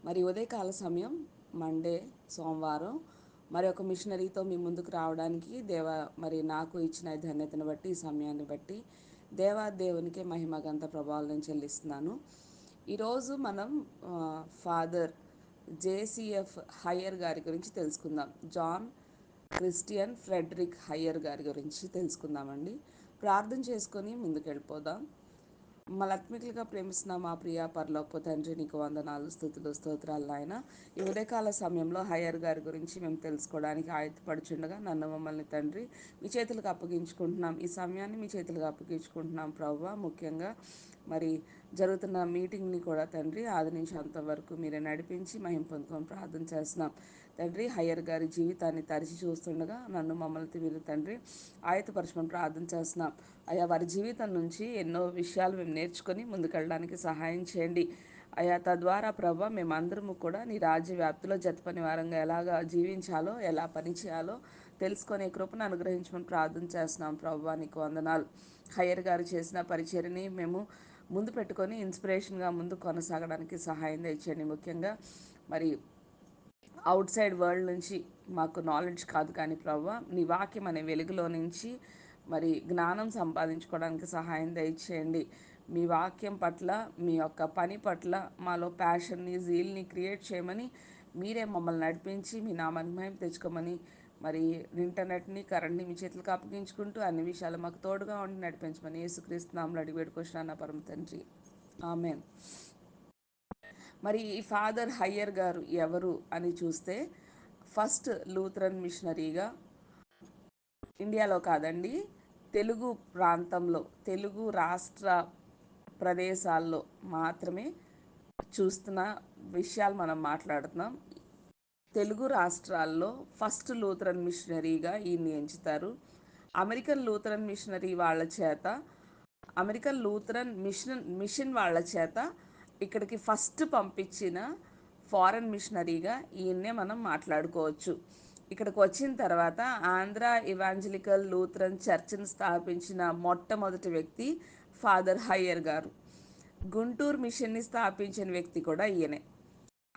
మరి ఉదయకాల సమయం మండే, సోమవారం మరి ఒక మిషనరీతో మీ ముందుకు రావడానికి మరి నాకు ఇచ్చిన ఈ ధన్యతను బట్టి, ఈ సమయాన్ని బట్టి దేవునికే మహిమ గంత ప్రభావాలను చెల్లిస్తున్నాను. ఈరోజు మనం ఫాదర్ జేసిఎఫ్ హయ్యర్ గారి గురించి తెలుసుకుందాం. జాన్ క్రిస్టియన్ ఫ్రెడరిక్ హయ్యర్ గారి గురించి తెలుసుకుందామండి. ప్రార్థన చేసుకొని ముందుకు వెళ్ళిపోదాం. మమ్మల్ని ప్రేమిస్తున్న మా ప్రియ పరలోకపు తండ్రి, నీకు వందనాలు, స్తుతులు, స్తోత్రాలు నాయన. ఈ ఉదయకాల సమయంలో హయ్యర్ గారి గురించి మేము తెలుసుకోవడానికి ఆయత్తపడుచుండగా మమ్మల్ని తండ్రి మీ చేతులకు అప్పగించుకుంటున్నాం. ఈ సమయాన్ని మీ చేతులకు అప్పగించుకుంటున్నాం ప్రభువా. ముఖ్యంగా మరి జరుగుతున్న మీటింగ్ని కూడా తండ్రి ఆది నుంచి అంతవరకు మీరే నడిపించి మహిమ పొందుకొని ప్రార్థన చేస్తున్నాం. తండ్రి హయ్యర్ గారి జీవితాన్ని తరిచి చూస్తుండగా మమ్మల్ని మీరు తండ్రి ఆయతపరచమని ప్రార్థన చేస్తున్నాం. అయ్యా, వారి జీవితం నుంచి ఎన్నో విషయాలు మేము నేర్చుకొని ముందుకెళ్ళడానికి సహాయం చేయండి. అయ్యా, తద్వారా ప్రభా మేమందరము కూడా నీ రాజ్య వ్యాప్తిలో జతపని వారంగా ఎలాగా జీవించాలో, ఎలా పని చేయాలో తెలుసుకునే కృపను అనుగ్రహించమని ప్రార్థన చేస్తున్నాం. ప్రభా నీకు వందనాలు. హయ్యర్ గారు చేసిన పరిచర్ని మేము ముందు పెట్టుకొని ఇన్స్పిరేషన్గా ముందు కొనసాగడానికి సహాయం తెచ్చండి. ముఖ్యంగా మరి అవుట్ సైడ్ వరల్డ్ నుంచి మాకు నాలెడ్జ్ కాదు కానీ ప్రభావ నీ వాక్యం అనే వెలుగులో నుంచి మరి జ్ఞానం సంపాదించుకోవడానికి సహాయం దయచేయండి. మీ వాక్యం పట్ల, మీ యొక్క పని పట్ల మాలో ప్యాషన్ని, జీల్ని క్రియేట్ చేయమని మీరే మమ్మల్ని నడిపించి మీ నామానికి మహిమ తెచ్చుకోమని మరి ఇంటర్నెట్ని, కరెంట్ని మీ చేతులకు అప్పగించుకుంటూ అన్ని విషయాలు మాకు తోడుగా ఉండి నడిపించమని యేసుక్రీస్తు నామములో అడిగి వేడుకొచ్చున్నాను నా పరమ తండ్రి, ఆమెన్. మరి ఈ ఫాదర్ హయ్యర్ గారు ఎవరు అని చూస్తే, ఫస్ట్ లూథరన్ మిషనరీగా ఇండియాలో కాదండి, తెలుగు ప్రాంతంలో, తెలుగు రాష్ట్ర ప్రదేశాల్లో మాత్రమే చూస్తున్న విషయాలు మనం మాట్లాడుతున్నాం. తెలుగు రాష్ట్రాల్లో ఫస్ట్ లూథరన్ మిషనరీగా ఈయన్ని ఎంచుతారు. అమెరికన్ లూథరన్ మిషనరీ వాళ్ళ చేత, అమెరికన్ లూథరన్ మిషన్ వాళ్ళ చేత ఇక్కడికి ఫస్ట్ పంపించిన ఫారెన్ మిషనరీగా ఈయన్నే మనం మాట్లాడుకోవచ్చు. ఇక్కడికి వచ్చిన తర్వాత ఆంధ్ర ఇవాంజలికల్ లూథరన్ చర్చ్ని స్థాపించిన మొట్టమొదటి వ్యక్తి ఫాదర్ హయ్యర్ గారు. గుంటూరు మిషన్ని స్థాపించిన వ్యక్తి కూడా ఈయనే.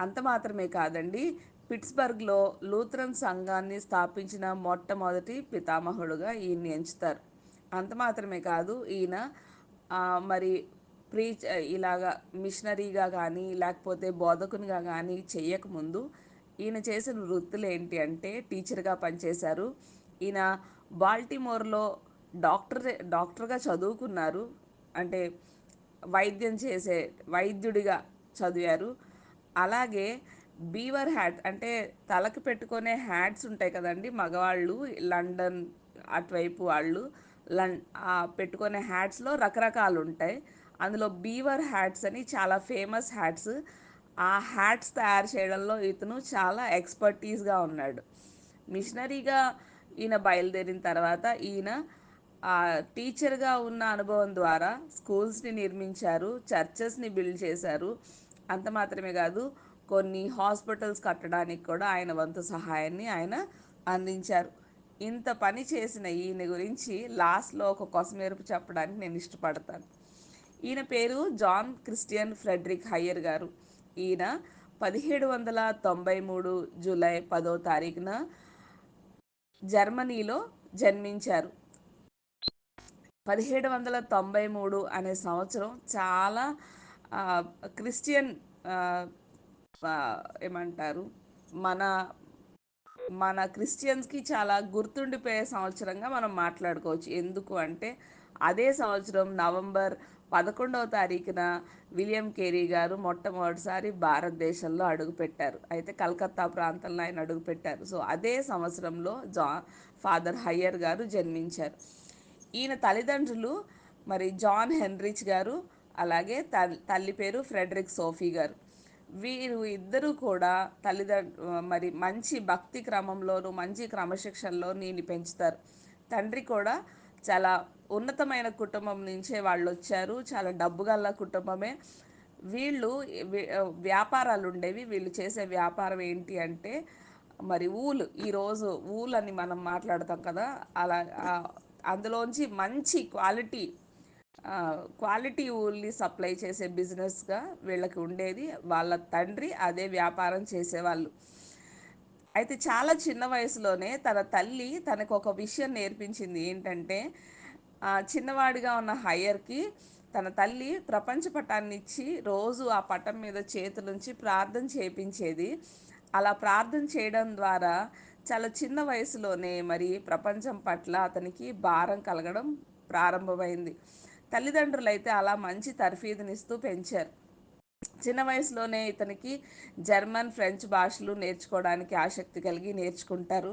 అంత మాత్రమే కాదండి, పిట్స్బర్గ్లో లూథరన్ సంఘాన్ని స్థాపించిన మొట్టమొదటి పితామహుడుగా ఈయన్ని ఎంచుతారు. అంత మాత్రమే కాదు, ఈయన మరి ప్రీచ్ ఇలాగా మిషనరీగా కానీ లేకపోతే బోధకునిగా కానీ చెయ్యకముందు ఈయన చేసిన వృత్తులు ఏంటి అంటే టీచర్గా పనిచేశారు. ఈయన బాల్టిమోర్లో డాక్టర్గా చదువుకున్నారు. అంటే వైద్యం చేసే వైద్యుడిగా చదివారు. అలాగే బీవర్ హ్యాట్ అంటే తలకు పెట్టుకునే హ్యాట్స్ ఉంటాయి కదండి మగవాళ్ళు, లండన్ అటువైపు వాళ్ళు పెట్టుకునే హ్యాట్స్లో రకరకాలు ఉంటాయి. అందులో బీవర్ హ్యాట్స్ అని చాలా ఫేమస్ హ్యాట్స్. ఆ హ్యాట్స్ తయారు చేయడంలో ఇతను చాలా ఎక్స్పర్టీస్గా ఉన్నాడు. మిషనరీగా ఈయన బయలుదేరిన తర్వాత ఈయన టీచర్గా ఉన్న అనుభవం ద్వారా స్కూల్స్ని నిర్మించారు, చర్చెస్ని బిల్డ్ చేశారు. అంత మాత్రమే కాదు, కొన్ని హాస్పిటల్స్ కట్టడానికి కూడా ఆయన వంతు సహాయాన్ని ఆయన అందించారు. ఇంత పని చేసిన ఈయన గురించి లాస్ట్లో ఒక కొసమెరుపు చెప్పడానికి నేను ఇష్టపడతాను. ఈయన పేరు జాన్ క్రిస్టియన్ ఫ్రెడరిక్ హయ్యర్ గారు. ఈయన 1793 జూలై 10వ తారీఖున జర్మనీలో జన్మించారు. 1793 అనే సంవత్సరం చాలా క్రిస్టియన్ ఏమంటారు, మన మన క్రిస్టియన్స్కి చాలా గుర్తుండిపోయే సంవత్సరంగా మనం మాట్లాడుకోవచ్చు. ఎందుకు అంటే అదే సంవత్సరం నవంబర్ 11వ తారీఖున విలియం కేరీ గారు మొట్టమొదటిసారి భారతదేశంలో అడుగుపెట్టారు. అయితే కలకత్తా ప్రాంతంలో ఆయన అడుగుపెట్టారు. సో అదే సంవత్సరంలో ఫాదర్ హయ్యర్ గారు జన్మించారు. ఈయన తల్లిదండ్రులు మరి జాన్ హెన్రిచ్ గారు, అలాగే తల్లి పేరు ఫ్రెడరిక్ సోఫీ గారు. వీరు ఇద్దరు కూడా మరి మంచి భక్తి క్రమంలోను మంచి క్రమశిక్షణలో నేను పెంచుతారు. తండ్రి కూడా చాలా ఉన్నతమైన కుటుంబం నుంచే వాళ్ళు వచ్చారు, చాలా డబ్బు గల కుటుంబమే. వీళ్ళు వ్యాపారాలు ఉండేవి. వీళ్ళు చేసే వ్యాపారం ఏంటి అంటే మరి ఈరోజు ఊల్ అని మనం మాట్లాడతాం కదా, అలా అందులోంచి మంచి క్వాలిటీ ఆ, క్వాలిటీ ఊల్ని సప్లై చేసే బిజినెస్గా వీళ్ళకి ఉండేది. వాళ్ళ తండ్రి అదే వ్యాపారం చేసేవాళ్ళు. అయితే చాలా చిన్న వయసులోనే తన తల్లి తనకు ఒక విషయం నేర్పించింది. ఏంటంటే చిన్నవాడిగా ఉన్న హయ్యర్కి తన తల్లి ప్రపంచ పటాన్ని ఇచ్చి రోజు ఆ పటం మీద చేతులుంచి ప్రార్థన చేపించేది. అలా ప్రార్థన చేయడం ద్వారా చాలా చిన్న వయసులోనే మరి ప్రపంచం పట్ల అతనికి భారం కలగడం ప్రారంభమైంది. తల్లిదండ్రులు అయితే అలా మంచి తర్ఫీదునిస్తూ పెంచారు. చిన్న వయసులోనే ఇతనికి జర్మన్, ఫ్రెంచ్ భాషలు నేర్చుకోవడానికి ఆసక్తి కలిగి నేర్చుకుంటారు.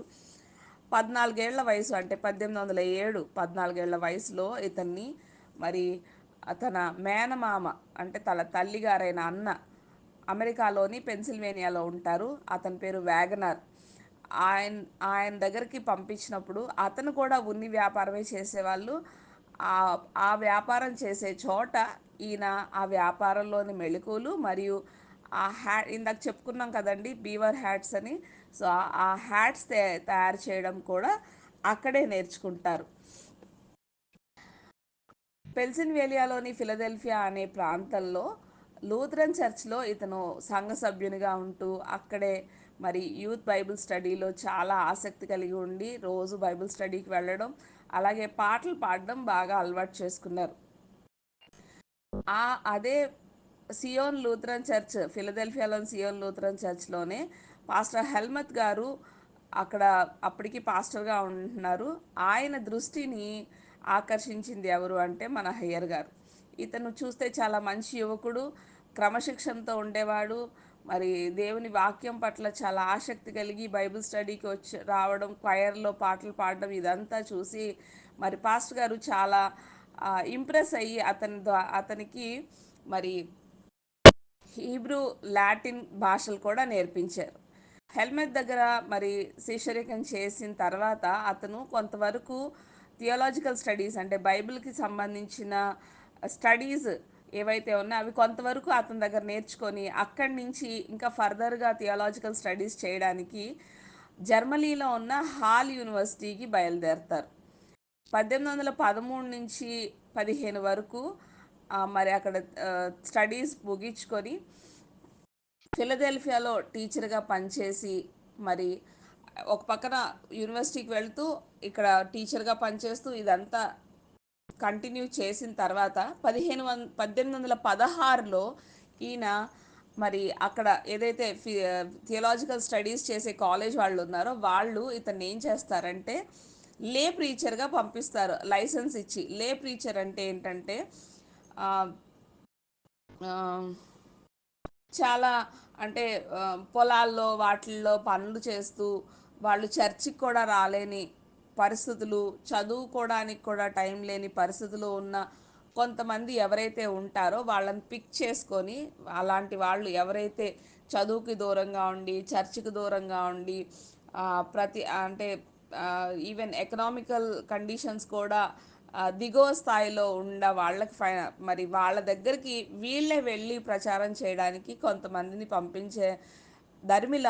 14 ఏళ్ల వయసు, అంటే 1807, 14 ఏళ్ల వయసులో ఇతన్ని మరి తన మేనమామ, అంటే తన తల్లిగారైన అన్న, అమెరికాలోని పెన్సిల్వేనియాలో ఉంటారు. అతని పేరు వ్యాగనర్. ఆయన ఆయన దగ్గరికి పంపించినప్పుడు అతను కూడా ఉన్ని వ్యాపారమే చేసేవాళ్ళు. ఆ ఆ వ్యాపారం చేసే చోట ఈయన ఆ వ్యాపారంలోని మెళకువలు మరియు ఆ ఇందాక చెప్పుకున్నాం కదండి, బీవర్ హ్యాట్స్ అని. సో ఆ హ్యాట్స్ తయారు చేయడం కూడా అక్కడే నేర్చుకుంటారు. పెన్సిల్వేనియాలోని ఫిలదెల్ఫియా అనే ప్రాంతంలో లూథరన్ చర్చ్లో ఇతను సంఘ సభ్యునిగా ఉంటూ అక్కడే మరి యూత్ బైబిల్ స్టడీలో చాలా ఆసక్తి కలిగి ఉండి రోజు బైబిల్ స్టడీకి వెళ్ళడం, అలాగే పాటలు పాడడం బాగా అలవాటు చేసుకున్నారు. అదే సియోన్ లూథరన్ చర్చ్, ఫిలదెల్ఫియాలోని సియోన్ లూథరన్ చర్చ్లోనే పాస్టర్ హెల్మత్ గారు అక్కడ అప్పటికి పాస్టర్గా ఉంటున్నారు. ఆయన దృష్టిని ఆకర్షించింది ఎవరు అంటే మన హయ్యర్ గారు. ఇతను చూస్తే చాలా మంచి యువకుడు, క్రమశిక్షణతో ఉండేవాడు. మరి దేవుని వాక్యం పట్ల చాలా ఆసక్తి కలిగి బైబిల్ స్టడీకి వచ్చి రావడం, క్వైర్లో పాటలు పాడడం, ఇదంతా చూసి మరి పాస్టర్ గారు చాలా ఇంప్రెస్ అయ్యి అతనికి మరి హీబ్రూ, లాటిన్ భాషలు కూడా నేర్పించారు. హెల్మెట్ దగ్గర మరి శిష్యరికం చేసిన తర్వాత అతను కొంతవరకు థియోలాజికల్ స్టడీస్, అంటే బైబిల్కి సంబంధించిన స్టడీస్ ఏవైతే ఉన్నాయో అవి కొంతవరకు అతని దగ్గర నేర్చుకొని అక్కడి నుంచి ఇంకా ఫర్దర్గా థియోలాజికల్ స్టడీస్ చేయడానికి జర్మనీలో ఉన్న హాల్ యూనివర్సిటీకి బయలుదేరతారు. 1813 నుంచి 15 వరకు మరి అక్కడ స్టడీస్ ముగించుకొని ఫిలదెల్ఫియాలో టీచర్గా పనిచేసి మరి ఒక పక్కన యూనివర్సిటీకి వెళ్తూ ఇక్కడ టీచర్గా పనిచేస్తూ ఇదంతా కంటిన్యూ చేసిన తర్వాత 1816లో ఈయన మరి అక్కడ ఏదైతే థియలాజికల్ స్టడీస్ చేసే కాలేజ్ వాళ్ళు ఉన్నారో వాళ్ళు ఇతన్ని ఏం చేస్తారంటే లే ప్రీచర్గా పంపిస్తారు, లైసెన్స్ ఇచ్చి. లే ప్రీచర్ అంటే ఏంటంటే ఆ, ఆ, చాలా అంటే పొలాల్లో వాటిల్లో పనులు చేస్తూ వాళ్ళు చర్చికి కూడా రాలేని పరిస్థితులు, చదువుకోవడానికి కూడా టైం లేని పరిస్థితులు ఉన్న కొంతమంది ఎవరైతే ఉంటారో వాళ్ళని పిక్ చేసుకొని, అలాంటి వాళ్ళు ఎవరైతే చదువుకి దూరంగా ఉండి చర్చికి దూరంగా ఉండి ప్రతి అంటే ఈవెన్ ఎకనామికల్ కండిషన్స్ కూడా దిగువ స్థాయిలో ఉన్న వాళ్ళకి మరి వాళ్ళ దగ్గరికి వీళ్ళే వెళ్ళి ప్రచారం చేయడానికి కొంతమందిని పంపించే దరిమిల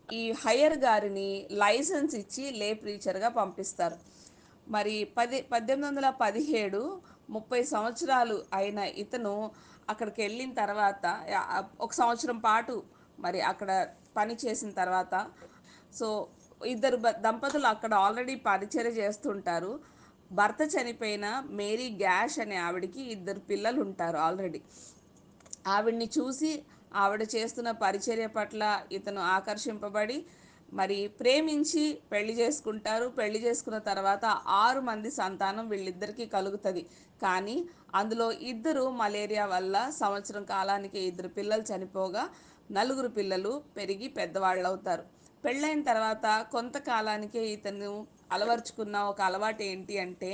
ఈ హయ్యర్ గారిని లైసెన్స్ ఇచ్చి లే ప్రీచర్గా పంపిస్తారు. మరి 1817, 30 సంవత్సరాలు అయిన ఇతను అక్కడికి వెళ్ళిన తర్వాత ఒక సంవత్సరం పాటు మరి అక్కడ పని చేసిన తర్వాత, సో ఇద్దరు దంపతులు అక్కడ ఆల్రెడీ పరిచర్య చేస్తుంటారు. భర్త చనిపోయిన మేరీ గ్యాష్ అనే ఆవిడికి ఇద్దరు పిల్లలు ఉంటారు ఆల్రెడీ. ఆవిడ్ని చూసి ఆవిడ చేస్తున్న పరిచర్య పట్ల ఇతను ఆకర్షింపబడి మరి ప్రేమించి పెళ్లి చేసుకుంటారు. పెళ్లి చేసుకున్న తర్వాత 6 మంది సంతానం వీళ్ళిద్దరికీ కలుగుతుంది. కానీ అందులో ఇద్దరు మలేరియా వల్ల సంవత్సరం కాలానికి ఇద్దరు పిల్లలు చనిపోగా 4 పిల్లలు పెరిగి పెద్దవాళ్ళు అవుతారు. పెళ్ళైన తర్వాత కొంతకాలానికే ఇతను అలవర్చుకున్న ఒక అలవాటు ఏంటి అంటే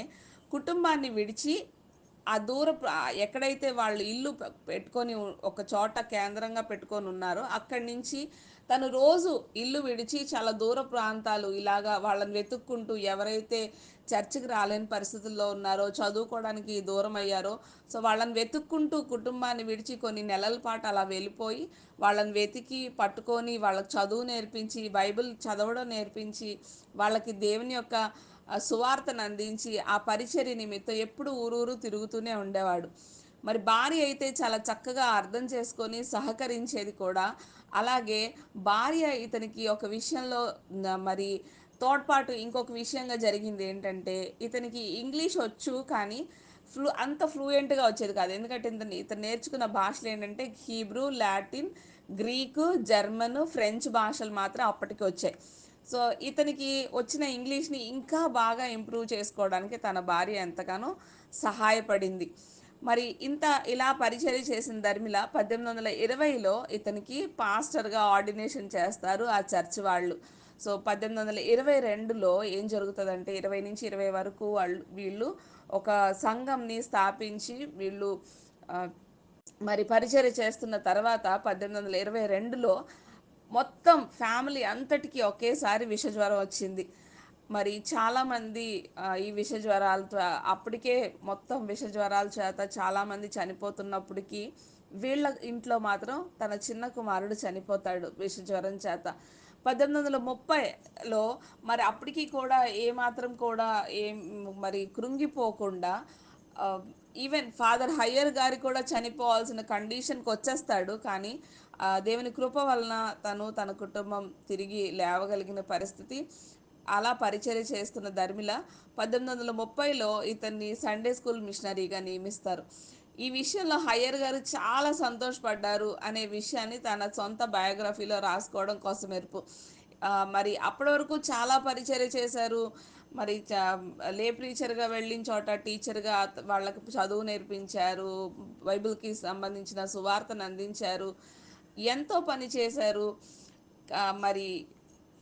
కుటుంబాన్ని విడిచి ఆ ఎక్కడైతే వాళ్ళు ఇల్లు పెట్టుకొని ఒక చోట కేంద్రంగా పెట్టుకొని ఉన్నారో అక్కడి నుంచి తను రోజు ఇల్లు విడిచి చాలా దూర ప్రాంతాలు ఇలాగా వాళ్ళని వెతుక్కుంటూ, ఎవరైతే చర్చికి రాలేని పరిస్థితుల్లో ఉన్నారో, చదువుకోవడానికి దూరం అయ్యారో, సో వాళ్ళని వెతుక్కుంటూ కుటుంబాన్ని విడిచి కొన్ని నెలల పాటు అలా వెళ్ళిపోయి వాళ్ళని వెతికి పట్టుకొని వాళ్ళకి చదువు నేర్పించి బైబిల్ చదవడం నేర్పించి వాళ్ళకి దేవుని యొక్క ఆ సువార్తను అందించి ఆ పరిచర్య నిమిత్తం ఎప్పుడు ఊరూరు తిరుగుతూనే ఉండేవాడు. మరి భార్య అయితే చాలా చక్కగా అర్థం చేసుకొని సహకరించేది కూడా. అలాగే భార్య ఇతనికి ఒక విషయంలో మరి తోడ్పాటు ఇంకొక విషయంగా జరిగింది ఏంటంటే, ఇతనికి ఇంగ్లీష్ వచ్చు కానీ అంత ఫ్లూయెంట్‌గా వచ్చేది కాదు. ఎందుకంటే ఇతను నేర్చుకున్న భాషలు ఏంటంటే Hebrew, Latin, Greek, German, French భాషలు మాత్రం అప్పటికి వచ్చాయి. సో, ఇతనికి వచ్చిన ఇంగ్లీష్‌ని ఇంకా బాగా ఇంప్రూవ్ చేసుకోవడానికి తన భార్య ఎంతగానో సహాయపడింది. మరి ఇలా పరిచర్య చేసిన దరిమిల 1820లో ఇతనికి పాస్టర్‌గా ఆర్డినేషన్ చేస్తారు ఆ చర్చ్ వాళ్ళు. సో, 1822లో ఏం జరుగుతదంటే 20-20 వరకు వీళ్ళు ఒక సంఘంని స్థాపించి వీళ్ళు ఆహ్, మరి పరిచర్య చేస్తున్న తర్వాత 1822లో మొత్తం ఫ్యామిలీ అంతటికి ఒకేసారి విషజ్వరం వచ్చింది. మరి చాలామంది ఈ విష జ్వరాలతో అప్పటికే మొత్తం విష జ్వరాల చేత చాలామంది చనిపోతున్నప్పటికీ వీళ్ళ ఇంట్లో మాత్రం తన చిన్న కుమారుడు చనిపోతాడు విష జ్వరం చేత. 1830లో మరి అప్పటికి కూడా ఏమాత్రం కూడా ఏం మరి కృంగిపోకుండా ఆహ్, ఈవెన్ ఫాదర్ హయ్యర్ గారు కూడా చనిపోవాల్సిన కండిషన్‌కి వచ్చేస్తాడు. కానీ దేవుని కృప వలన తన కుటుంబం తిరిగి లేవగలిగిన పరిస్థితి. అలా పరిచర్య చేస్తున్న ధర్మిల 1830లో ఇతన్ని సండే స్కూల్ మిషనరీగా నియమిస్తారు. ఈ విషయంలో హయ్యర్ గారు చాలా సంతోషపడ్డారు అనే విషయాన్ని తన సొంత బయోగ్రఫీలో రాసుకోవడం కోసమెరుపు. మరి అప్పటి వరకు చాలా పరిచర్య చేశారు. మరి లే ప్రీచర్‌గా వెళ్ళిన చోట టీచర్‌గా వాళ్ళకి చదువు నేర్పించారు. బైబిల్‌కి సంబంధించిన సువార్తను అందించారు. ఎంతో పని చేశారు. మరి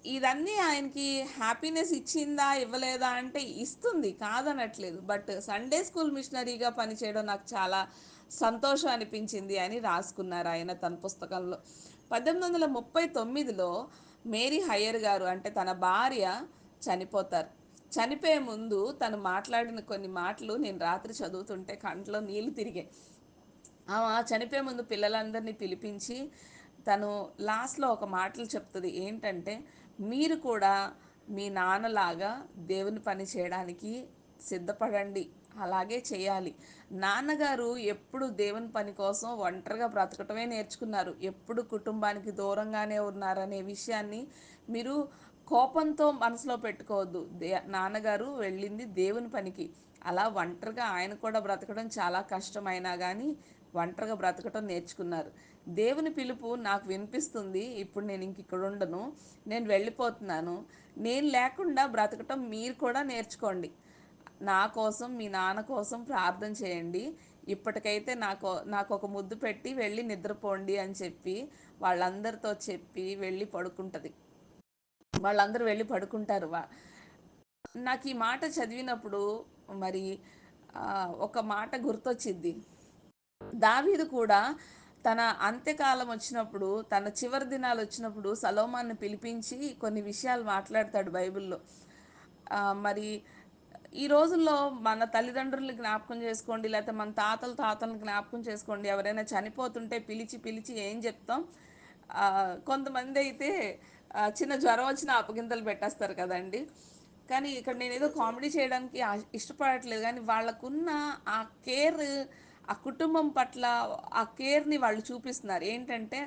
ఇదన్నీ ఆయనకి హ్యాపీనెస్ ఇచ్చిందా? ఇవ్వలేదా? అంటే ఇస్తుంది. కాదనట్లేదు. బట్ సండే స్కూల్ మిషనరీగా పనిచేయడం నాకు చాలా సంతోషం అనిపించింది అని రాసుకున్నారాయన తన పుస్తకంలో. 1839లో మేరీ హయ్యర్ గారు అంటే తన భార్య చనిపోతారు. చనిపోయే ముందు తను మాట్లాడిన కొన్ని మాటలు నేను రాత్రి చదువుతుంటే కంట్లో నీళ్లు తిరిగాయి. చనిపోయే ముందు పిల్లలందరినీ పిలిపించి తను లాస్ట్‌లో ఒక మాటలు చెప్తది. ఏంటంటే, "మీరు కూడా మీ నాన్నలాగా దేవుని పని చేయడానికి సిద్ధపడండి. అలాగే చేయాలి." నాన్నగారు ఎప్పుడు దేవుని పని కోసం ఒంటరిగా బ్రతకటమే నేర్చుకున్నారు. ఎప్పుడు కుటుంబానికి దూరంగానే ఉన్నారనే విషయాన్ని మీరు కోపంతో మనసులో పెట్టుకోవద్దు. నాన్నగారు వెళ్ళింది దేవుని పనికి. అలా ఒంటరిగా ఆయన కూడా బ్రతకడం చాలా కష్టమైనా గానీ ఒంటరిగా బ్రతకటం నేర్చుకున్నారు. దేవుని పిలుపు నాకు వినిపిస్తుంది. ఇప్పుడు నేను ఇంక ఇక్కడ ఉండను. నేను వెళ్ళిపోతున్నాను. నేను లేకుండా బ్రతకటం మీరు కూడా నేర్చుకోండి. నా కోసం, మీ నాన్న కోసం ప్రార్థన చేయండి. ఇప్పటికైతే నాకొక ముద్దు పెట్టి వెళ్ళి నిద్రపోండి అని చెప్పి వాళ్ళందరితో చెప్పి వెళ్ళి పడుకుంటది. వాళ్ళందరూ వెళ్ళి పడుకుంటారు. నాకు ఈ మాట చదివినప్పుడు మరి ఒక మాట గుర్తొచ్చిద్ది. దావీదు కూడా తన అంత్యకాలం వచ్చినప్పుడు, తన చివరి దినాలు వచ్చినప్పుడు సలోమాన్ని పిలిపించి కొన్ని విషయాలు మాట్లాడతాడు బైబిల్‌లో. మరి ఈ రోజుల్లో మన తల్లిదండ్రుల్ని జ్ఞాపకం చేసుకోండి, లేకపోతే మన తాతలను జ్ఞాపకం చేసుకోండి. ఎవరైనా చనిపోతుంటే పిలిచి ఏం చెప్తాం? కొంతమందైతే చిన్న జ్వరం వచ్చినా అప్పగింతలు పెట్టేస్తారు కదండీ! కానీ ఇక్కడ నేనేదో కామెడీ చేయడానికి ఇష్టపడట్లేదు గానీ, వాళ్ళకున్న ఆ కేర్, ఆ కుటుంబం పట్ల ఆ కేర్‌ని వాళ్ళు చూపిస్తున్నారు. ఏంటంటే,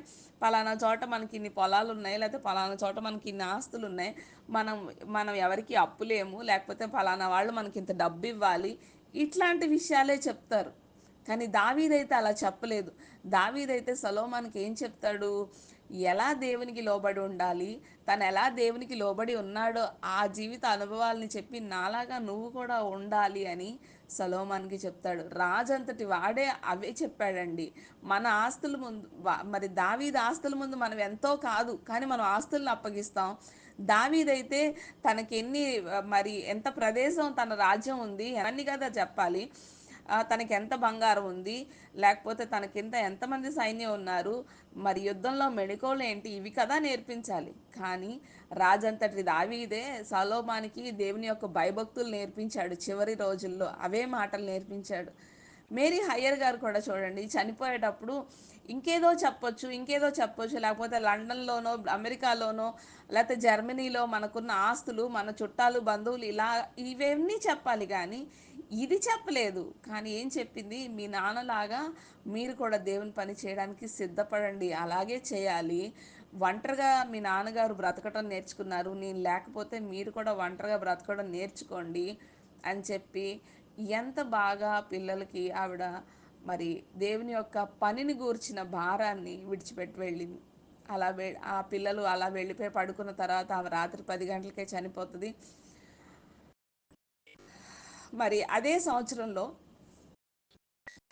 పలానా చోట మనకిన్ని పొలాలున్నాయి, లేతే పలానా చోట మనకిన్ని ఆస్తులున్నాయి. మనం మనం ఎవరికీ అప్పులేము, లేకపోతే పలానా వాళ్ళు మనకింత డబ్బివ్వాలి. ఇట్లాంటి విషయాలే చెప్తారు. కానీ దావీదైతే అలా చెప్పలేదు. దావీదైతే సొలొమోనుకి ఏం చెప్తాడు? ఎలా దేవునికి లోబడి ఉండాలి, తనెలా దేవునికి లోబడి ఉన్నాడో ఆ జీవిత అనుభవాల్ని చెప్పి, నాలాగా నువ్వు కూడా ఉండాలి అని సొలొమోనుకి చెప్తాడు. రాజంతటి వాడే అవే చెప్పాడండి. మన ఆస్తుల ముందు మరి దావీదు ఆస్తుల ముందు మనం ఎంతో కాదు. కానీ మనం ఆస్తుల్ని అప్పగిస్తాం. దావీదైతే తనకెన్ని మరి ఎంత ప్రదేశం తన రాజ్యం ఉంది అవన్నీ కదా చెప్పాలి. తనకెంత బంగారం ఉంది, లేకపోతే తనకింత ఎంతమంది సైన్యం ఉన్నారు, మరి యుద్ధంలో మెళకువలేంటి ఇవి కదా నేర్పించాలి. కానీ రాజంతటి దావీదే సొలొమోనుకి దేవుని యొక్క భయభక్తులు నేర్పించాడు చివరి రోజుల్లో. అవే మాటలు నేర్పించాడు. మేరీ హయ్యర్ గారు కూడా చూడండి చనిపోయేటప్పుడు ఇంకేదో చెప్పొచ్చు, ఇంకేదో చెప్పొచ్చు. లేకపోతే లండన్‌లోనో, అమెరికాలోనో, లేతే జర్మనీలో మనకున్న ఆస్తులు, మన చుట్టాలు, బంధువులు ఇలా ఇవన్నీ చెప్పాలి గానీ, ఇది చెప్పలేదు. కానీ ఏం చెప్పింది, మీ నాన్నలాగా మీరు కూడా దేవుని పని చేయడానికి సిద్ధపడండి. అలాగే చేయాలి. ఒంటరిగా మీ నాన్నగారు బ్రతకటం నేర్చుకున్నారు. నేను లేకపోతే మీరు కూడా ఒంటరిగా బ్రతకడం నేర్చుకోండి అని చెప్పి, ఎంత బాగా పిల్లలకి ఆవిడ మరి దేవుని యొక్క పనిని గూర్చిన భారాన్ని విడిచిపెట్టి వెళ్ళింది. ఆ పిల్లలు అలా వెళ్ళిపోయి పడుకున్న తర్వాత ఆమె రాత్రి 10 గంటలకే చనిపోతుంది. మరి అదే సంవత్సరంలో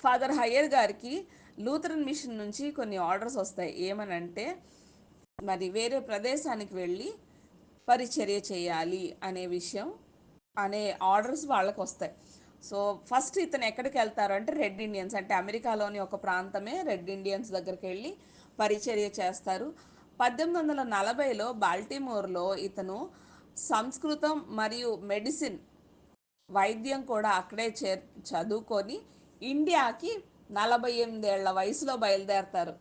ఫాదర్ హయ్యర్ గారికి లూథరన్ మిషన్ నుంచి కొన్ని ఆర్డర్స్ వస్తాయి. ఏమనంటే మరి వేరే ప్రదేశానికి వెళ్ళి పరిచర్య చేయాలి అనే విషయం, అనే ఆర్డర్స్ వాళ్ళకు వస్తాయి. సో ఫస్ట్ ఇతను ఎక్కడికి వెళ్తారు అంటే రెడ్ ఇండియన్స్, అంటే అమెరికాలోని ఒక ప్రాంతమే రెడ్ ఇండియన్స్ దగ్గరికి వెళ్ళి పరిచర్య చేస్తారు. 1840లో బాల్టిమోర్లో ఇతను సంస్కృతం మరియు మెడిసిన్, వైద్యం కూడా అక్కడే చదువుకొని ఇండియాకి 48 ఏళ్ల వయసులో బయలుదేరతారు.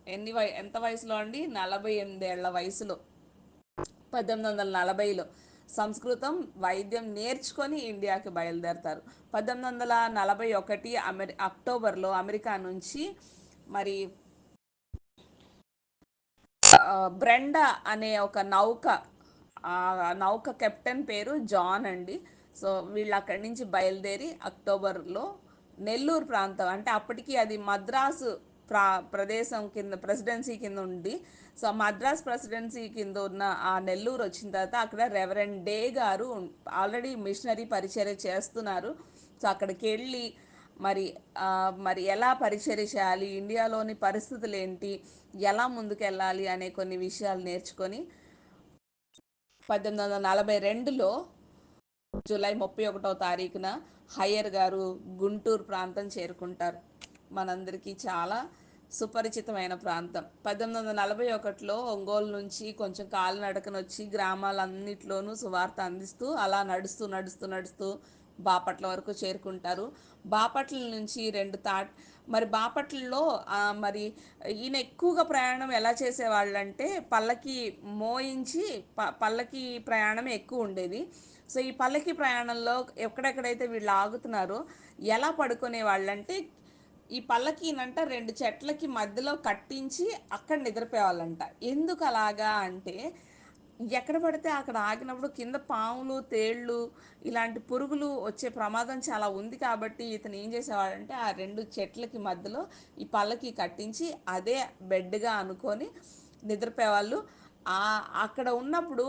ఎంత వయసులో అండి? 48 ఏళ్ల వయసులో, 1840లో సంస్కృతం వైద్యం నేర్చుకొని ఇండియాకి బయలుదేరతారు. 1841 అక్టోబర్లో అమెరికా నుంచి మరి బ్రెండా అనే ఒక నౌక, ఆ నౌక కెప్టెన్ పేరు జాన్ అండి. సో వీళ్ళు అక్కడి నుంచి బయలుదేరి అక్టోబర్లో నెల్లూరు ప్రాంతం, అంటే అప్పటికి అది మద్రాసు ప్రదేశం కింద, ప్రెసిడెన్సీ కింద ఉంది. సో మద్రాస్ ప్రెసిడెన్సీ కింద ఉన్న ఆ నెల్లూరు వచ్చిన తర్వాత అక్కడ రెవరెండ్ డే గారు ఆల్రెడీ మిషనరీ పరిచర్య చేస్తున్నారు. సో అక్కడికి వెళ్ళి మరి మరి ఎలా పరిచర్య చేయాలి, ఇండియాలోని పరిస్థితులు ఏంటి, ఎలా ముందుకెళ్ళాలి అనే కొన్ని విషయాలు నేర్చుకొని 1842లో జూలై 31వ తారీఖున హయ్యర్ గారు గుంటూరు ప్రాంతం చేరుకుంటారు. మనందరికీ చాలా సుపరిచితమైన ప్రాంతం. 1841లో ఒంగోలు నుంచి కొంచెం కాలినడకన వచ్చి గ్రామాలన్నిట్లోనూ సువార్త అందిస్తూ అలా నడుస్తూ నడుస్తూ నడుస్తూ బాపట్ల వరకు చేరుకుంటారు. బాపట్ల నుంచి మరి బాపట్లలో మరి ఈయన ఎక్కువగా ప్రయాణం ఎలా చేసేవాళ్ళంటే పల్లకి మోయించి, పల్లకి ప్రయాణం ఎక్కువ ఉండేది. సో ఈ పల్లకి ప్రయాణంలో ఎక్కడెక్కడైతే వీళ్ళు ఆగుతున్నారో ఎలా పడుకునే వాళ్ళంటే, ఈ పల్లకీనంట 2 చెట్లకి మధ్యలో కట్టించి అక్కడ నిద్రపోయేవాళ్ళంట. ఎందుకు అలాగా అంటే, ఎక్కడ పడితే అక్కడ ఆగినప్పుడు కింద పాములు, తేళ్ళు ఇలాంటి పురుగులు వచ్చే ప్రమాదం చాలా ఉంది కాబట్టి ఇతను ఏం చేసేవాడంటే ఆ 2 చెట్లకి మధ్యలో ఈ పల్లకి కట్టించి అదే బెడ్గా అనుకొని నిద్రపోయేవాళ్ళు. ఆ అక్కడ ఉన్నప్పుడు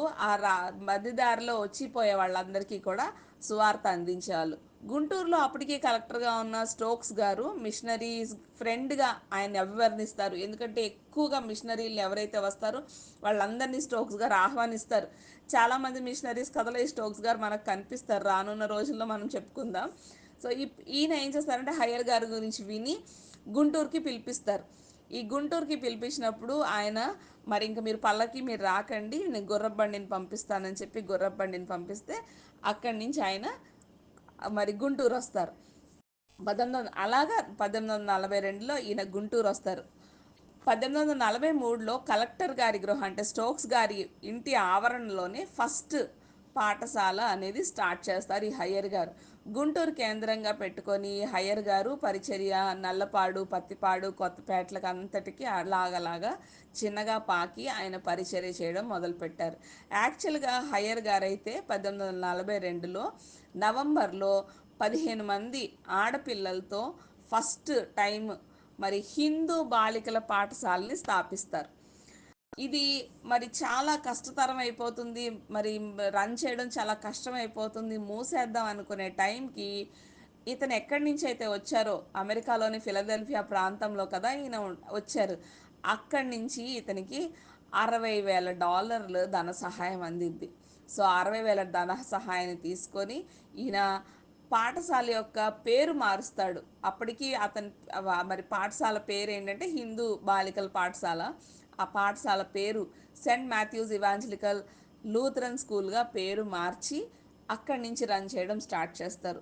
మధ్యదారిలో వచ్చిపోయే వాళ్ళందరికీ కూడా సువార్త అందించేవాళ్ళు. గుంటూరులో అప్పటికే కలెక్టర్గా ఉన్న స్టోక్స్ గారు మిషనరీస్ ఫ్రెండ్గా ఆయన అభివర్ణిస్తారు. ఎందుకంటే ఎక్కువగా మిషనరీలు ఎవరైతే వస్తారో వాళ్ళందరినీ స్టోక్స్ గారు ఆహ్వానిస్తారు. చాలామంది మిషనరీస్ కథలో ఈ స్టోక్స్ గారు మనకు కనిపిస్తారు. రానున్న రోజుల్లో మనం చెప్పుకుందాం. సో ఈయన ఏం చేస్తారంటే హయ్యర్ గారి గురించి విని గుంటూరుకి పిలిపిస్తారు. ఈ గుంటూరుకి పిలిపించినప్పుడు ఆయన మరి ఇంక మీరు రాకండి, నేను గుర్రబండిని పంపిస్తానని చెప్పి గుర్రబండిని పంపిస్తే అక్కడి నుంచి ఆయన మరి గుంటూరు వస్తారు. 1842లో ఈయన గుంటూరు వస్తారు. 1843లో కలెక్టర్ గారి గృహం, అంటే స్టోక్స్ గారి ఇంటి ఆవరణలోనే ఫస్ట్ పాఠశాల అనేది స్టార్ట్ చేస్తారు ఈ హయ్యర్ గారు. గుంటూరు కేంద్రంగా పెట్టుకొని హయ్యర్ గారు పరిచర్య నల్లపాడు, పత్తిపాడు, కొత్తపేటలకు అంతటికి అలాగలాగా చిన్నగా పాకి ఆయన పరిచర్య చేయడం మొదలుపెట్టారు. యాక్చువల్గా హయ్యర్ గారు అయితే 1842లో నవంబర్లో 15 మంది ఆడపిల్లలతో ఫస్ట్ టైం మరి హిందూ బాలికల పాఠశాలని స్థాపిస్తారు. ఇది మరి చాలా కష్టతరం అయిపోతుంది, మరి రన్ చేయడం చాలా కష్టం అయిపోతుంది, మూసేద్దాం అనుకునే టైంకి ఇతను ఎక్కడి నుంచి అయితే వచ్చారో అమెరికాలోని ఫిలదెల్ఫియా ప్రాంతంలో కదా ఈయన వచ్చారు. అక్కడి నుంచి ఇతనికి $60,000 ధన సహాయం అందింది. సో 60,000 ధన సహాయాన్ని తీసుకొని ఈయన పాఠశాల యొక్క పేరు మారుస్తాడు. అప్పటికి మరి పాఠశాల పేరు ఏంటంటే హిందూ బాలికల పాఠశాల. ఆ పాఠశాల పేరు సెయింట్ మాథ్యూస్ ఇవాంజలికల్ లూథరన్ స్కూల్గా పేరు మార్చి అక్కడి నుంచి రన్ చేయడం స్టార్ట్ చేస్తారు.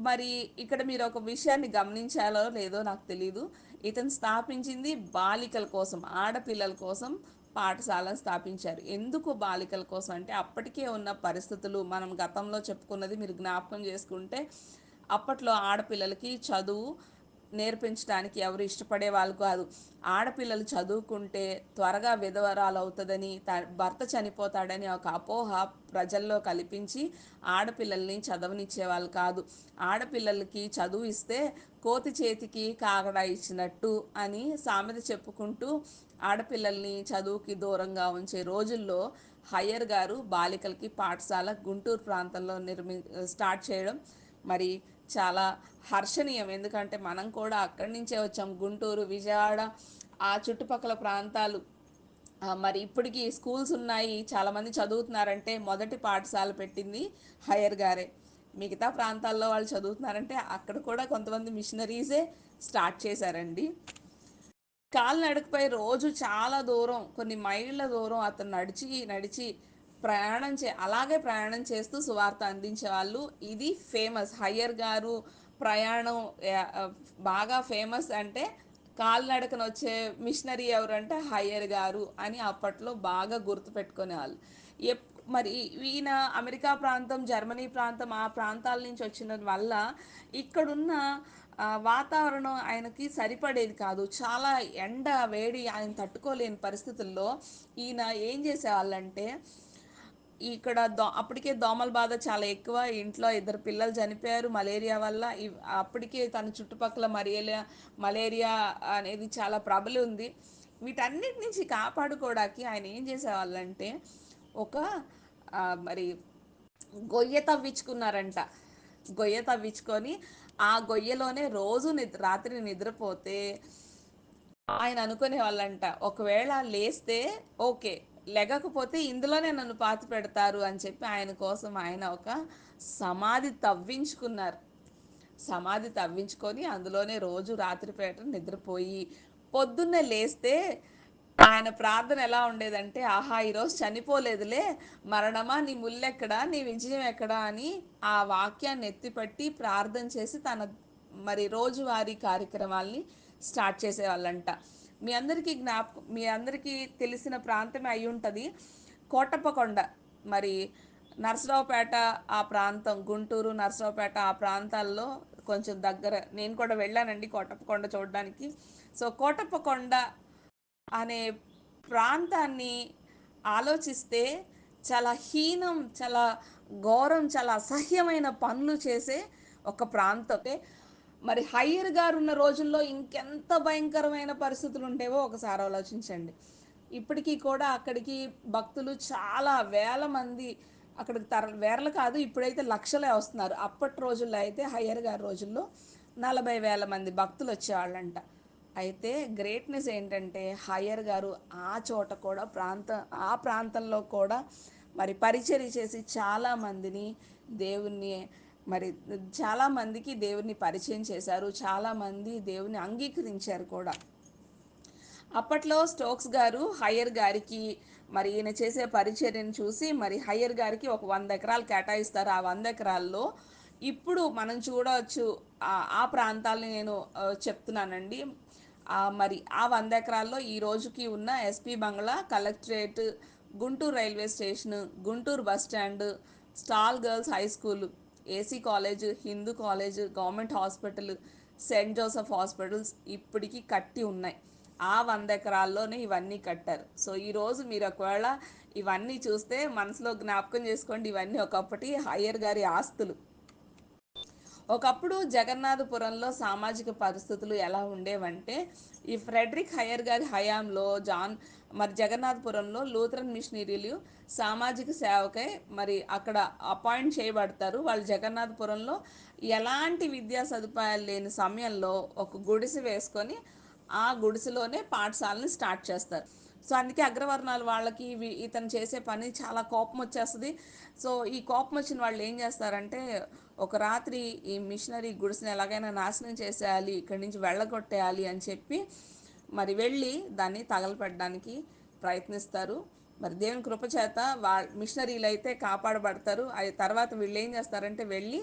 మరి ఇక్కడ మీరు ఒక విషయాన్ని గమనించాలో లేదో నాకు తెలీదు. ఇతను స్థాపించింది బాలికల కోసం, ఆడపిల్లల కోసం పాఠశాలను స్థాపించారు. ఎందుకు బాలికల కోసం అంటే అప్పటికే ఉన్న పరిస్థితులు మనం గతంలో చెప్పుకున్నది మీరు జ్ఞాపకం చేసుకుంటే, అప్పట్లో ఆడపిల్లలకి చదువు నేర్పించడానికి ఎవరు ఇష్టపడే వాళ్ళు కాదు. ఆడపిల్లలు చదువుకుంటే త్వరగా విధవరాలు అవుతుందని, భర్త చనిపోతాడని ఒక అపోహ ప్రజల్లో కల్పించి ఆడపిల్లల్ని చదవనిచ్చేవాళ్ళు కాదు. ఆడపిల్లలకి చదువు ఇస్తే కోతి చేతికి కాగడా ఇచ్చినట్టు అని సామెత చెప్పుకుంటూ ఆడపిల్లల్ని చదువుకి దూరంగా ఉంచే రోజుల్లో హయ్యర్ గారు బాలికలకి పాఠశాల గుంటూరు ప్రాంతంలో స్టార్ట్ చేయడం మరి చాలా హర్షణీయం. ఎందుకంటే మనం కూడా అక్కడి నుంచే వచ్చాం, గుంటూరు, విజయవాడ, ఆ చుట్టుపక్కల ప్రాంతాలు. మరి ఇప్పటికీ స్కూల్స్ ఉన్నాయి, చాలామంది చదువుతున్నారంటే మొదటి పాఠశాల పెట్టింది హయ్యర్ గారే. మిగతా ప్రాంతాల్లో వాళ్ళు చదువుతున్నారంటే అక్కడ కూడా కొంతమంది మిషనరీసే స్టార్ట్ చేశారండి. కాలినడకపై రోజు చాలా దూరం, కొన్ని మైళ్ళ దూరం అతను నడిచి నడిచి అలాగే ప్రయాణం చేస్తూ సువార్త అందించేవాళ్ళు. ఇది ఫేమస్ హయ్యర్ గారు ప్రయాణం. బాగా ఫేమస్ అంటే కాలినడకన వచ్చే మిషనరీ ఎవరంటే హయ్యర్ గారు అని అప్పట్లో బాగా గుర్తుపెట్టుకునేవాళ్ళు. ఎప్ మరి ఈయన అమెరికా ప్రాంతం, జర్మనీ ప్రాంతం, ఆ ప్రాంతాల నుంచి వచ్చిన వల్ల ఇక్కడున్న వాతావరణం ఆయనకి సరిపడేది కాదు. చాలా ఎండ, వేడి ఆయన తట్టుకోలేని పరిస్థితుల్లో ఈయన ఏం చేసేవాళ్ళంటే, ఇక్కడ అప్పటికే దోమల బాధ చాలా ఎక్కువ. ఇంట్లో ఇద్దరు పిల్లలు చనిపోయారు మలేరియా వల్ల. అప్పటికే తన చుట్టుపక్కల మలేరియా అనేది చాలా ప్రబలి ఉంది. వీటన్నిటి నుంచి కాపాడుకోవడానికి ఆయన ఏం చేసేవాళ్ళంటే ఒక మరి గొయ్య తవ్వించుకున్నారంట. గొయ్య తవ్వించుకొని ఆ గొయ్యలోనే రోజు రాత్రి నిద్రపోతే ఆయన అనుకునే వాళ్ళంట, ఒకవేళ లేస్తే ఓకే, లెగకపోతే ఇందులోనే నన్ను పాతి పెడతారు అని చెప్పి ఆయన కోసం ఆయన ఒక సమాధి తవ్వించుకున్నారు. సమాధి తవ్వించుకొని అందులోనే రోజు రాత్రిపేట నిద్రపోయి పొద్దున్నే లేస్తే ఆయన ప్రార్థన ఎలా ఉండేదంటే, ఆహా ఈరోజు చనిపోలేదులే, మరణమా నీ ముల్లెక్కడా, నీ విజయం ఎక్కడా అని ఆ వాక్యాన్ని ఎత్తిపట్టి ప్రార్థన చేసి తన మరి రోజువారీ కార్యక్రమాల్ని స్టార్ట్ చేసేవాళ్ళంట. మీ అందరికీ తెలిసిన ప్రాంతమే అయి ఉంటుంది కోటప్పకొండ. మరి నరసరావుపేట, ఆ ప్రాంతం గుంటూరు, నరసరావుపేట ఆ ప్రాంతాల్లో కొంచెం దగ్గర. నేను కూడా వెళ్ళానండి కోటప్పకొండ చూడడానికి. సో కోటప్పకొండ అనే ప్రాంతాన్ని ఆలోచిస్తే చాలా హీనం, చాలా ఘోరం, చాలా అసహ్యమైన పనులు చేసే ఒక ప్రాంతం. మరి హయ్యర్ గారు ఉన్న రోజుల్లో ఇంకెంత భయంకరమైన పరిస్థితులు ఉండేవో ఒకసారి ఆలోచించండి. ఇప్పటికీ కూడా అక్కడికి భక్తులు చాలా వేల మంది అక్కడికి వేరలు కాదు, ఇప్పుడైతే లక్షలే వస్తున్నారు. అప్పటి రోజుల్లో అయితే హయ్యర్ గారి రోజుల్లో 40,000 మంది భక్తులు వచ్చేవాళ్ళంట. అయితే గ్రేట్నెస్ ఏంటంటే హయ్యర్ గారు ఆ చోట కూడా ఆ ప్రాంతంలో కూడా మరి పరిచర్య చేసి చాలామందిని దేవుణ్ణి మరి చాలామందికి దేవుని పరిచయం చేశారు. చాలామంది దేవుని అంగీకరించారు కూడా. అప్పట్లో స్టోక్స్ గారు హయ్యర్ గారికి మరి ఈయన చేసే పరిచర్యను చూసి మరి హయ్యర్ గారికి ఒక 100 ఎకరాలు కేటాయిస్తారు. ఆ 100 ఎకరాల్లో ఇప్పుడు మనం చూడవచ్చు. ఆ ప్రాంతాలని నేను చెప్తున్నానండి. మరి ఆ 100 ఎకరాల్లో ఈ రోజుకి ఉన్న SP bungalow, collectorate, Guntur railway station, Guntur bus stand, stall girls high school, AC college, Hindu college, government hospital, Saint Joseph hospitals ఇప్పటికీ కట్టి ఉన్నాయి. ఆ 100 ఎకరాల్లోనే ఇవన్నీ కట్టారు. సో ఈరోజు మీరు ఒకవేళ ఇవన్నీ చూస్తే మనసులో జ్ఞాపకం చేసుకోండి, ఇవన్నీ ఒకప్పటి హయ్యర్ గారి ఆస్తులు. ఒకప్పుడు జగన్నాథపురంలో సామాజిక పరిస్థితులు ఎలా ఉండేవంటే, ఈ ఫ్రెడరిక్ హయ్యర్ గారి హయాంలో మరి జగన్నాథపురంలో లూథరన్ మిషనరీలు సామాజిక సేవకై మరి అక్కడ అపాయింట్ చేయబడతారు. వాళ్ళు జగన్నాథపురంలో ఎలాంటి విద్యా సదుపాయాలు లేని సమయంలో ఒక గుడిసె వేసుకొని ఆ గుడిసెలోనే పాఠశాలని స్టార్ట్ చేస్తారు. సో అందుకే అగ్రవర్ణాలు వాళ్ళకి ఇతను చేసే పని చాలా కోపం వచ్చేస్తుంది. సో ఈ కోపం వచ్చిన వాళ్ళు ఏం చేస్తారంటే, ఒక రాత్రి ఈ మిషనరీ గుడిసెని ఎలాగైనా నాశనం చేసేయాలి, ఇక్కడి నుంచి వెళ్ళగొట్టేయాలి అని చెప్పి మరి వెళ్ళి దాన్ని తగలపెట్టడానికి ప్రయత్నిస్తారు. మరి దేవుని కృపచేత మిషనరీలు అయితే కాపాడబడతారు. తర్వాత వీళ్ళు ఏం చేస్తారంటే వెళ్ళి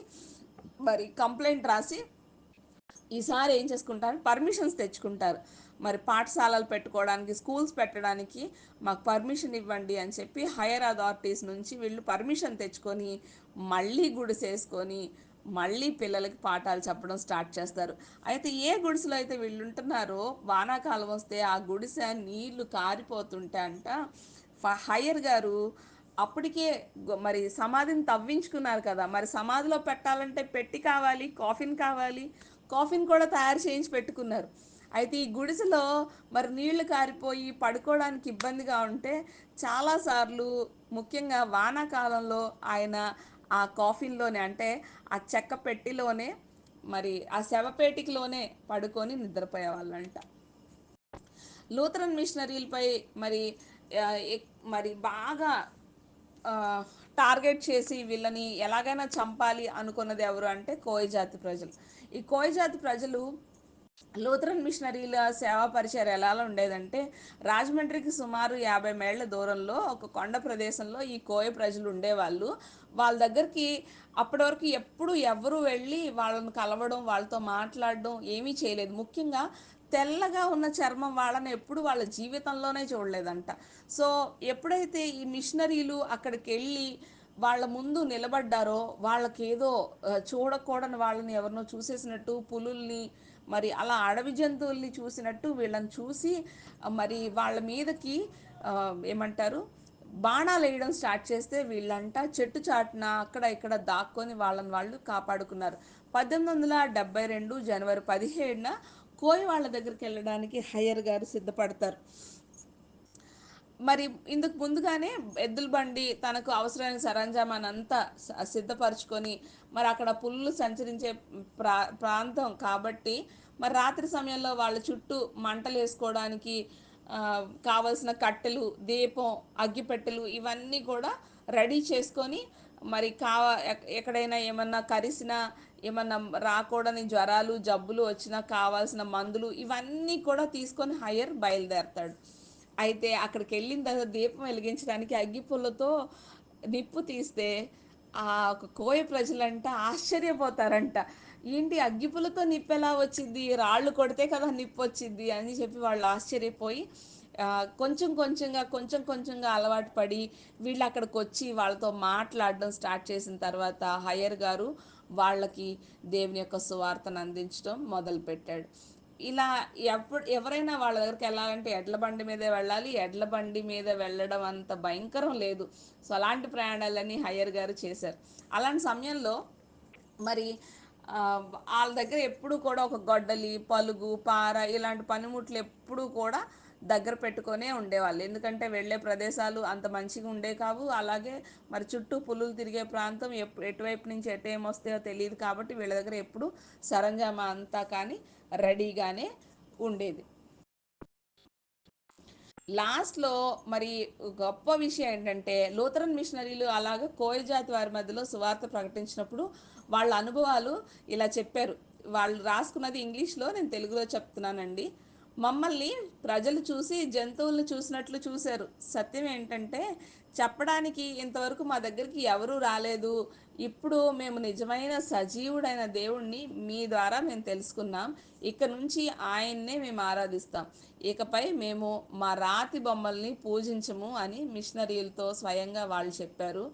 మరి కంప్లైంట్ రాసి ఈసారి ఏం చేసుకుంటారు, పర్మిషన్స్ తెచ్చుకుంటారు. మరి పాఠశాలలు పెట్టుకోవడానికి, స్కూల్స్ పెట్టడానికి మాకు పర్మిషన్ ఇవ్వండి అని చెప్పి హైయర్ అథారిటీస్ నుంచి వీళ్ళు పర్మిషన్ తెచ్చుకొని మళ్ళీ గుడిసేసుకొని మళ్ళీ పిల్లలకి పాఠాలు చెప్పడం స్టార్ట్ చేస్తారు. అయితే ఏ గుడిసెలో అయితే వీళ్ళు ఉంటున్నారో వానాకాలం వస్తే ఆ గుడిసె నీళ్లు కారిపోతుంటే అంట హయ్యర్ గారు అప్పటికే మరి సమాధిని తవ్వించుకున్నారు కదా, మరి సమాధిలో పెట్టాలంటే పెట్టి కావాలి, కాఫిన్ కావాలి, కాఫిన్ కూడా తయారు చేయించి పెట్టుకున్నారు. అయితే ఈ గుడిసెలో మరి నీళ్లు కారిపోయి పడుకోవడానికి ఇబ్బందిగా ఉంటే చాలాసార్లు, ముఖ్యంగా వానాకాలంలో ఆయన ఆ కాఫిన్లోనే, అంటే ఆ చెక్క పెట్టిలోనే, మరి ఆ శవపేటికలోనే పడుకొని నిద్రపోయేవాళ్ళంట. లూథరన్ మిషనరీలపై మరి ఆ, మరి బాగా ఆ, టార్గెట్ చేసి వీళ్ళని ఎలాగైనా చంపాలి అనుకున్నది ఎవరు అంటే కోయ జాతి ప్రజలు. ఈ కోయ జాతి ప్రజలు లూథరన్ మిషనరీల సేవా పరిచయం ఎలా ఉండేదంటే, రాజమండ్రికి సుమారు 50 మైళ్ళ దూరంలో ఒక కొండ ప్రదేశంలో ఈ కోయ ప్రజలు ఉండేవాళ్ళు. వాళ్ళ దగ్గరికి అప్పటి వరకు ఎప్పుడు ఎవరు వెళ్ళి వాళ్ళని కలవడం, వాళ్ళతో మాట్లాడడం ఏమీ చేయలేదు. ముఖ్యంగా తెల్లగా ఉన్న చర్మం వాళ్ళని ఎప్పుడు వాళ్ళ జీవితంలోనే చూడలేదంట. సో ఎప్పుడైతే ఈ మిషనరీలు అక్కడికి వెళ్ళి వాళ్ళ ముందు నిలబడ్డారో, వాళ్ళకేదో చూడకూడని వాళ్ళని ఎవరినో చూసేసినట్టు, పులుల్ని మరి అలా అడవి జంతువుల్ని చూసినట్టు వీళ్ళని చూసి మరి వాళ్ళ మీదకి ఆ, ఏమంటారు, బాణాలు వేయడం స్టార్ట్ చేస్తే వీళ్ళంట చెట్టు చాటున అక్కడ ఇక్కడ దాక్కొని వాళ్ళని వాళ్ళు కాపాడుకున్నారు. 1872 జనవరి 17న కోయ వాళ్ళ దగ్గరికి వెళ్ళడానికి హయ్యర్ గారు సిద్ధపడతారు. మరి ఇందుకు ముందుగానే ఎద్దుల బండి తనకు అవసరమైన సరంజామాన్ అంతా సిద్ధపరచుకొని, మరి అక్కడ పుల్లు సంచరించే ప్రాంతం కాబట్టి మరి రాత్రి సమయంలో వాళ్ళ చుట్టూ మంటలు వేసుకోవడానికి ఆ, కావలసిన కట్టెలు, దీపం, అగ్గిపెట్టెలు ఇవన్నీ కూడా రెడీ చేసుకొని, మరి ఎక్కడైనా ఏమన్నా కరిసినా, ఏమన్నా రాకూడని జ్వరాలు జబ్బులు వచ్చినా కావాల్సిన మందులు ఇవన్నీ కూడా తీసుకొని హయ్యర్ బయలుదేరతాడు. అయితే అక్కడికి వెళ్ళిన తర్వాత దీపం వెలిగించడానికి అగ్గిపుల్లతో నిప్పు తీస్తే ఆ ఒక కోయ ప్రజలంట ఆశ్చర్యపోతారంట. ఏంటి అగ్గిపుల్లతో నిప్పు ఎలా వచ్చింది, రాళ్ళు కొడితే కదా నిప్పు వచ్చింది అని చెప్పి వాళ్ళు ఆశ్చర్యపోయి కొంచెం కొంచెంగా అలవాటు పడి వీళ్ళు అక్కడికి వచ్చి వాళ్ళతో మాట్లాడడం స్టార్ట్ చేసిన తర్వాత హయ్యర్ గారు వాళ్ళకి దేవుని యొక్క సువార్తను అందించడం మొదలుపెట్టాడు. ఇలా ఎవరైనా వాళ్ళ దగ్గరికి వెళ్ళాలంటే ఎడ్ల బండి మీదే వెళ్ళాలి. ఎడ్ల బండి మీద వెళ్ళడం అంత భయంకరం లేదు. సో అలాంటి ప్రయాణాలన్నీ హయ్యర్ గారు చేశారు. అలాంటి సమయంలో మరి వాళ్ళ దగ్గర ఎప్పుడు కూడా ఒక గొడ్డలి, పలుగు, పార ఇలాంటి పనిముట్లు ఎప్పుడూ కూడా దగ్గర పెట్టుకొనే ఉండేవాళ్ళు. ఎందుకంటే వెళ్ళే ప్రదేశాలు అంత మంచిగా ఉండే కావు. అలాగే మరి చుట్టూ పులులు తిరిగే ప్రాంతం, ఎటువైపు నుంచి ఎటు వస్తాయో తెలియదు కాబట్టి వీళ్ళ దగ్గర ఎప్పుడు సరంజామా అంతా కానీ రెడీగానే ఉండేది. లాస్ట్లో మరి గొప్ప విషయం ఏంటంటే, లూథరన్ మిషనరీలు అలాగే కోయ జాతి వారి మధ్యలో సువార్త ప్రకటించినప్పుడు వాళ్ళ అనుభవాలు ఇలా చెప్పారు. వాళ్ళు రాసుకున్నది ఇంగ్లీష్లో, నేను తెలుగులో చెప్తున్నానండి. మమ్మల్ని ప్రజలు చూసి జంతువులను చూసినట్లు చూశారు. సత్యం ఏంటంటే, చెప్పడానికి ఇంతవరకు మా దగ్గరికి ఎవరూ రాలేదు. ఇప్పుడు మేము నిజమైన సజీవుడైన దేవుణ్ణి మీ ద్వారా మేము తెలుసుకున్నాం. ఇక నుంచి ఆయన్నే మేము ఆరాధిస్తాం. ఇకపై మేము మా రాతి బొమ్మల్ని పూజించము అని మిషనరీలతో స్వయంగా వాళ్ళు చెప్పారు.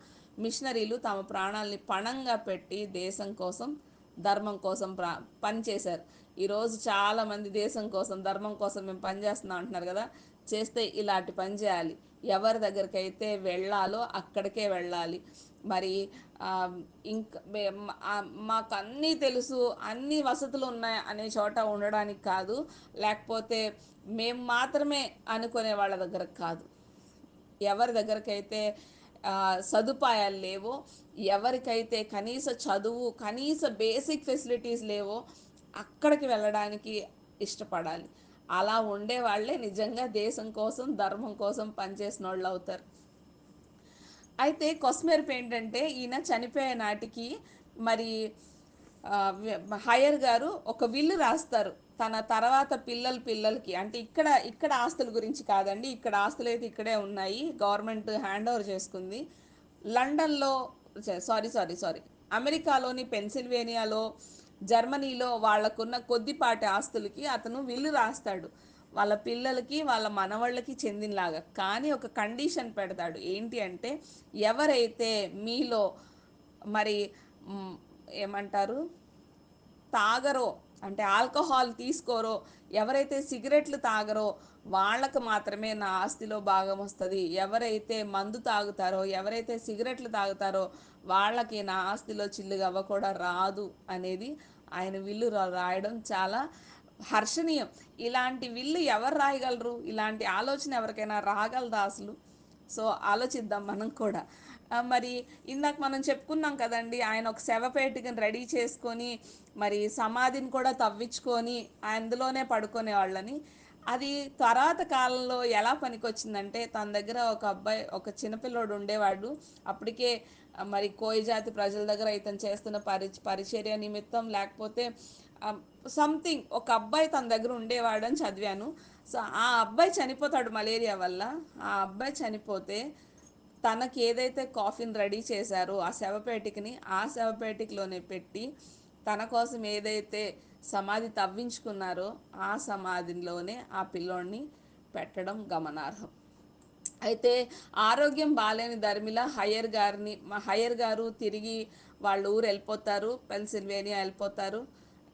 మిషనరీలు తమ ప్రాణాలని పణంగా పెట్టి దేశం కోసం, ధర్మం కోసం పనిచేశారు. ఈరోజు చాలామంది దేశం కోసం, ధర్మం కోసం మేము పనిచేస్తున్నాం అంటున్నారు కదా. చేస్తే ఇలాంటి పని చేయాలి. ఎవరి దగ్గరికి అయితే వెళ్ళాలో అక్కడికే వెళ్ళాలి. మరి ఇంకా మాకు అన్నీ తెలుసు, అన్ని వసతులు ఉన్నాయి అనే చోట ఉండడానికి కాదు, లేకపోతే మేము మాత్రమే అనుకునే వాళ్ళ దగ్గర కాదు. ఎవరి దగ్గరకైతే సదుపాయాలు లేవో, ఎవరికైతే కనీస చదువు, కనీస బేసిక్ ఫెసిలిటీస్ లేవో అక్కడికి వెళ్ళడానికి ఇష్టపడాలి. అలా ఉండే వాళ్ళే నిజంగా దేశం కోసం, ధర్మం కోసం పనిచేసిన వాళ్ళు అవుతారు. అయితే కొసమెరుపు ఏంటంటే, ఈయన చనిపోయే నాటికి మరి హయ్యర్ గారు ఒక విల్లు రాస్తారు తన తర్వాత పిల్లలకి. అంటే ఇక్కడ ఇక్కడ ఆస్తుల గురించి కాదండి, ఇక్కడ ఆస్తులు అయితే ఇక్కడే ఉన్నాయి, గవర్నమెంట్ హ్యాండ్ ఓవర్ చేసుకుంది. లండన్లో, సారీ అమెరికాలోని పెన్సిల్వేనియాలో జర్మనీలో వాళ్ళకున్న కొద్దిపాటి ఆస్తులకి అతను విల్లు రాస్తాడు, వాళ్ళ పిల్లలకి వాళ్ళ మనవళ్ళకి చెందినలాగా. కానీ ఒక కండిషన్ పెడతాడు, ఏంటి అంటే ఎవరైతే మీలో మరి మ్, ఏమంటారు, తాగరో, అంటే ఆల్కహాల్ తీసుకోరో, ఎవరైతే సిగరెట్లు తాగరో వాళ్ళకు మాత్రమే నా ఆస్తిలో భాగం వస్తుంది, ఎవరైతే మందు తాగుతారో, ఎవరైతే సిగరెట్లు తాగుతారో వాళ్ళకి నా ఆస్తిలో చిల్లుగవ్వ కూడా రాదు అనేది ఆయన విల్లు రాయడం చాలా హర్షణీయం. ఇలాంటి విల్లు ఎవరు రాయగలరు? ఇలాంటి ఆలోచన ఎవరికైనా రాగలదా అసలు? సో ఆలోచిద్దాం మనం కూడా. మరి ఇందాక మనం చెప్పుకున్నాం కదండి, ఆయన ఒక శవపేటికను రెడీ చేసుకొని మరి సమాధిని కూడా తవ్వించుకొని అందులోనే పడుకునే వాళ్ళని. అది తర్వాత కాలంలో ఎలా పనికొచ్చిందంటే, తన దగ్గర ఒక అబ్బాయి, ఒక చిన్నపిల్లోడు ఉండేవాడు అప్పటికే. మరి కోయి జాతి ప్రజల దగ్గర ఇతను చేస్తున్న పరిచర్య నిమిత్తం లేకపోతే సంథింగ్ ఒక అబ్బాయి తన దగ్గర ఉండేవాడని చదివాను. సో ఆ అబ్బాయి చనిపోతాడు మలేరియా వల్ల. ఆ అబ్బాయి చనిపోతే తనకి ఏదైతే కాఫిన్ రెడీ చేశారో ఆ శవపేటికని ఆ శవపేటికలోనే పెట్టి, తన కోసం ఏదైతే సమాధి తవ్వించుకున్నారో ఆ సమాధిలోనే ఆ పిల్లోడిని పెట్టడం గమనార్హం. అయితే ఆరోగ్యం బాలేని ధర్మిల హయ్యర్ గారు తిరిగి వాళ్ళ ఊరు వెళ్ళిపోతారు, పెన్సిల్వేనియా వెళ్ళిపోతారు.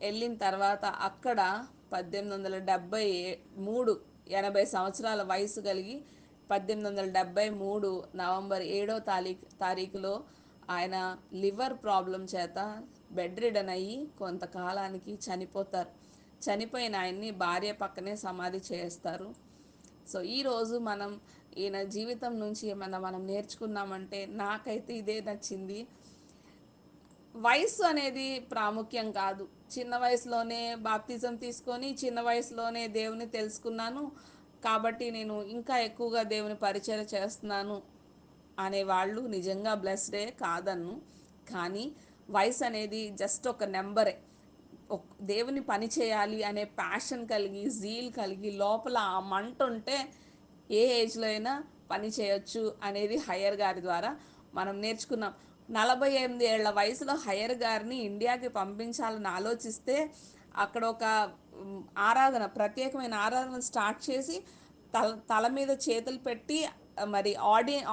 వెళ్ళిన తర్వాత అక్కడ 1873, 80 సంవత్సరాల వయసు కలిగి 1873 నవంబర్ 7వ తారీఖులో ఆయన లివర్ ప్రాబ్లం చేత బెడ్ రిడన్ అయ్యి కొంతకాలానికి చనిపోతారు. చనిపోయిన ఆయన్ని భార్య పక్కనే సమాధి చేస్తారు. సో ఈరోజు మనం ఈయన జీవితం నుంచి ఏమన్నా మనం నేర్చుకున్నామంటే నాకైతే ఇదే నచ్చింది. వయస్సు అనేది ప్రాముఖ్యం కాదు. చిన్న వయసులోనే బాప్తిజం తీసుకొని చిన్న వయసులోనే దేవుని తెలుసుకున్నాను కాబట్టి నేను ఇంకా ఎక్కువగా దేవుని పరిచయం చేస్తున్నాను అనేవాళ్ళు నిజంగా బ్లెస్డే, కాదన్ను. కానీ వయసు అనేది జస్ట్ ఒక నెంబరే. దేవుని పని చేయాలి అనే ప్యాషన్ కలిగి, జీల్ కలిగి, లోపల ఆ మంట ఉంటే ఏ ఏజ్లో అయినా పని చేయొచ్చు అనేది హయ్యర్ గారి ద్వారా మనం నేర్చుకున్నాం. 48 ఏళ్ల వయసులో హయ్యర్ గారిని ఇండియాకి పంపించాలని ఆలోచిస్తే అక్కడ ఒక ఆరాధన, ప్రత్యేకమైన ఆరాధన స్టార్ట్ చేసి తల మీద చేతులు పెట్టి మరి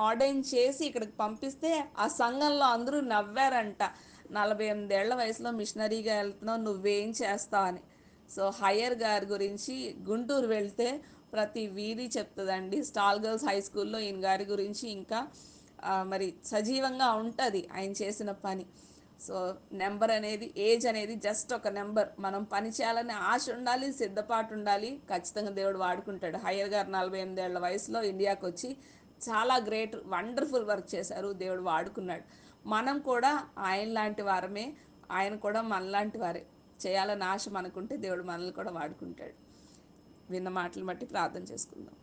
ఆర్డైన్ చేసి ఇక్కడికి పంపిస్తే ఆ సంఘంలో అందరూ నవ్వారంట. 48 ఏళ్ల వయసులో మిషనరీగా వెళ్తున్నావు, నువ్వేం చేస్తావు అని. సో హయ్యర్ గారి గురించి గుంటూరు వెళ్తే ప్రతి వీధి చెప్తుందండి. స్టాల్ గర్ల్స్ హై స్కూల్లో ఈయన గారి గురించి ఇంకా మరి సజీవంగా ఉంటుంది ఆయన చేసిన పని. సో నెంబర్ అనేది, ఏజ్ అనేది జస్ట్ ఒక నెంబర్. మనం పని చేయాలని ఆశ ఉండాలి, సిద్ధపాటు ఉండాలి, ఖచ్చితంగా దేవుడు వాడుకుంటాడు. హయ్యర్ గారు 48 ఏళ్ల వయసులో ఇండియాకి వచ్చి చాలా గ్రేట్ వండర్ఫుల్ వర్క్ చేశారు, దేవుడు వాడుకున్నాడు. మనం కూడా ఆయన లాంటి వారమే, ఆయన కూడా మనలాంటి వారే. చేయాలని ఆశ మనకుంటే దేవుడు మనల్ని కూడా వాడుకుంటాడు. విన్న మాటలు బట్టి ప్రార్థన చేసుకుందాం.